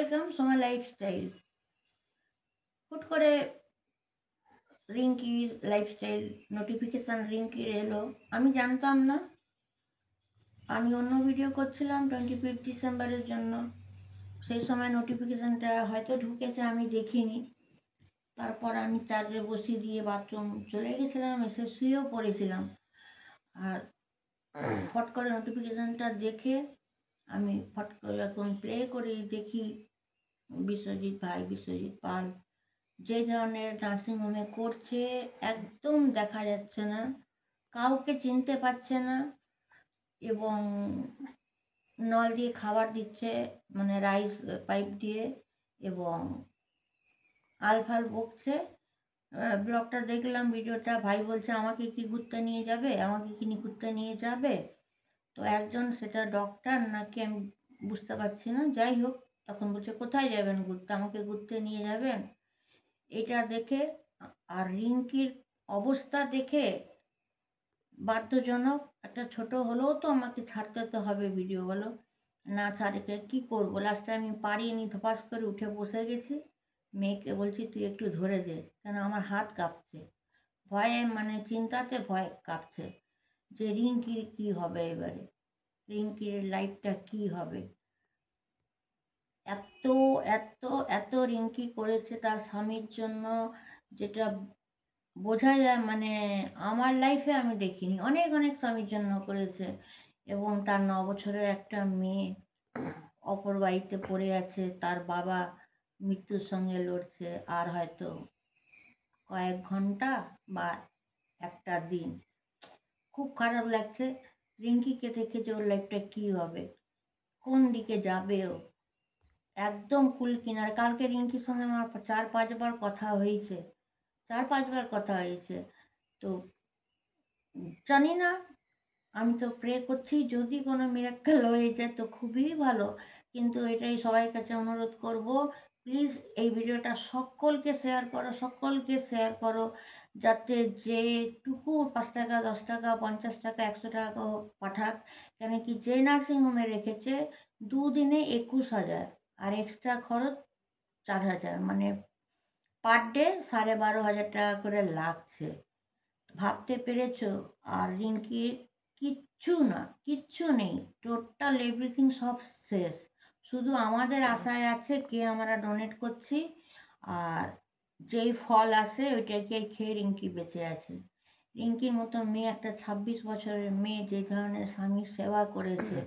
Welcome Soma lifestyle. হুট করে রিঙ্কির lifestyle notification রিঙ্কির এলো, আমি জানতাম না। আমি অন্য ভিডিও করছিলাম 25 ডিসেম্বরের জন্য। সেই সময় নোটিফিকেশানটা হয়তো ঢুকেছে, আমি দেখিনি। তারপর আমি চার্জে বসিয়ে দিয়ে বাথরুম চলে গেছিলাম, এসে শুয়েও পড়েছিলাম। আর ফট করে নোটিফিকেশানটা দেখে আমি ফট করে এখন প্লে করে দেখি বিশ্বজিৎ পাল যে ধরনের নার্সিংহোমে করছে, একদম দেখা যাচ্ছে না, কাউকে চিনতে পারছে না, এবং নল দিয়ে খাবার দিচ্ছে, মানে রাইস পাইপ দিয়ে, এবং আলফাল বকছে। ব্লগটা দেখলাম, ভিডিওটা, ভাই বলছে আমাকে কি ঘুরতে নিয়ে যাবে, ঘুরতে নিয়ে যাবে। তো একজন, সেটা ডক্টর নাকি আমি বুঝতে পারছি না, যাই হোক, তখন বলছে কোথায় যাবেন ঘুরতে, আমাকে ঘুরতে নিয়ে যাবেন। এটা দেখে আর রিঙ্কির অবস্থা দেখে বাধ্যজনক একটা ছোট হলেও তো আমাকে ছাড়তে তো হবে ভিডিওগুলো, না ছাড়ে কী করবো। লাস্টে আমি পারিনি, ধপাস করে উঠে বসে গেছি। মেয়েকে বলছি তুই একটু ধরে দে, কেন আমার হাত কাঁপছে ভয়ে, মানে চিন্তাতে ভয় কাঁপছে যে রিঙ্কির কী হবে, এবারে রিঙ্কির লাইফটা কী হবে। এত এত এত রিঙ্কি করেছে তার স্বামীর জন্য, যেটা বোঝা যায়, মানে আমার লাইফে আমি দেখিনি। অনেক অনেক স্বামীর জন্য করেছে, এবং তার 9 বছরের একটা মেয়ে অপর বাড়িতে পড়ে আছে, তার বাবা মৃত্যুর সঙ্গে লড়ছে, আর হয়তো কয়েক ঘন্টা বা একটা দিন। খুব খারাপ লাগছে রিঙ্কিকে দেখে, যে ওর লাইফটা কী হবে, কোন দিকে যাবে ও, একদম কুল কিনার। কালকে রিঙ্কির সঙ্গে আমার 4-5 বার কথা হয়েছে, 4-5 বার কথা হয়েছে। তো জানি না, আমি তো প্রে করছি যদি কোনো মিরাক্কেল হয়ে যায় তো খুবই ভালো। কিন্তু এটাই সবার কাছে অনুরোধ করব, প্লিজ এই ভিডিওটা সকলকে শেয়ার করো, যাতে যেটুকু 5 টাকা, 10 টাকা, 50 টাকা, 100 টাকা হোক পাঠাক। কেন কি, যে নার্সিংহোমে রেখেছে 2 দিনে 21,000, আর এক্সট্রা খরচ 4,000, মানে পার ডে 12,500 টাকা করে লাগছে। ভাবতে পেরেছো? আর রিঙ্কির কিচ্ছু নেই, টোটাল এভরিথিং সব শেষ। শুধু আমাদের আশায় আছে কে আমরা ডোনেট করছি, আর যেই ফল আসে ওইটাকে খেয়ে রিঙ্কি বেঁচে আছে। রিঙ্কির মতো মেয়ে, একটা 26 বছরের মেয়ে, যে ধরনের স্বামীর সেবা করেছে,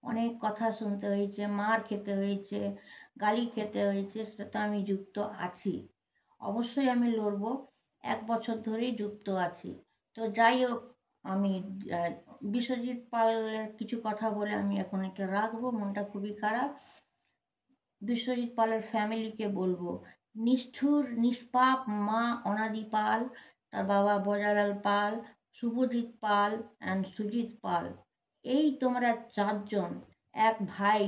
অনেক কথা শুনতে হয়েছে, মার খেতে হয়েছে, গালি খেতে হয়েছে, সেটা আমি যুক্ত আছি। অবশ্যই আমি লড়বো, 1 বছর ধরেই যুক্ত আছি। তো যাই হোক, আমি বিশ্বজিৎ পালের কিছু কথা বলে আমি এখন এটা রাখবো, মনটা খুবই খারাপ। বিশ্বজিৎ পালের ফ্যামিলিকে বলবো, নিষ্ঠুর নিষ্পাপ মা অনাদি পাল, তার বাবা বজালাল পাল, শুভজিৎ পাল অ্যান্ড সুজিত পাল, এই তোমরা 4 জন এক ভাই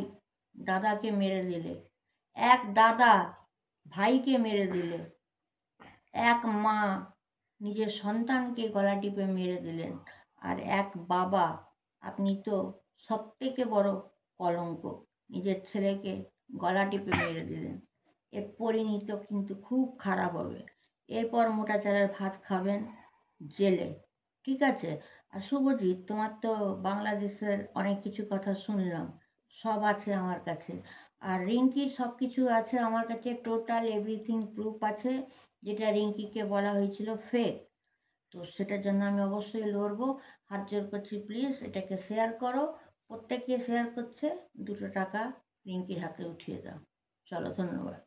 দাদাকে মেরে দিলে, এক দাদা ভাইকে মেরে দিলে, এক মা নিজের সন্তানকে গলা টিপে মেরে দিলেন, আর এক বাবা, আপনি তো সবথেকে বড় কলঙ্ক, নিজের ছেলেকে গলা টিপে মেরে দিলেন। এর পরিণতি কিন্তু খুব খারাপ হবে। এরপর মোটা চালের ভাত খাবেন জেলে, ঠিক আছে? আর শুভজিৎ, তোমার তো বাংলাদেশের অনেক কিছু কথা শুনলাম, সব আছে আমার কাছে, আর রিঙ্কির সব কিছু আছে আমার কাছে, টোটাল এভরিথিং প্রুফ আছে, যেটা রিঙ্কিকে বলা হয়েছিল ফেক। তো সেটার জন্য আমি অবশ্যই লড়বো। হাত জোর করছি, প্লিজ এটাকে শেয়ার করো, প্রত্যেকে শেয়ার করছে, 2 টাকা রিঙ্কির হাতে উঠিয়ে দাও। চলো, ধন্যবাদ।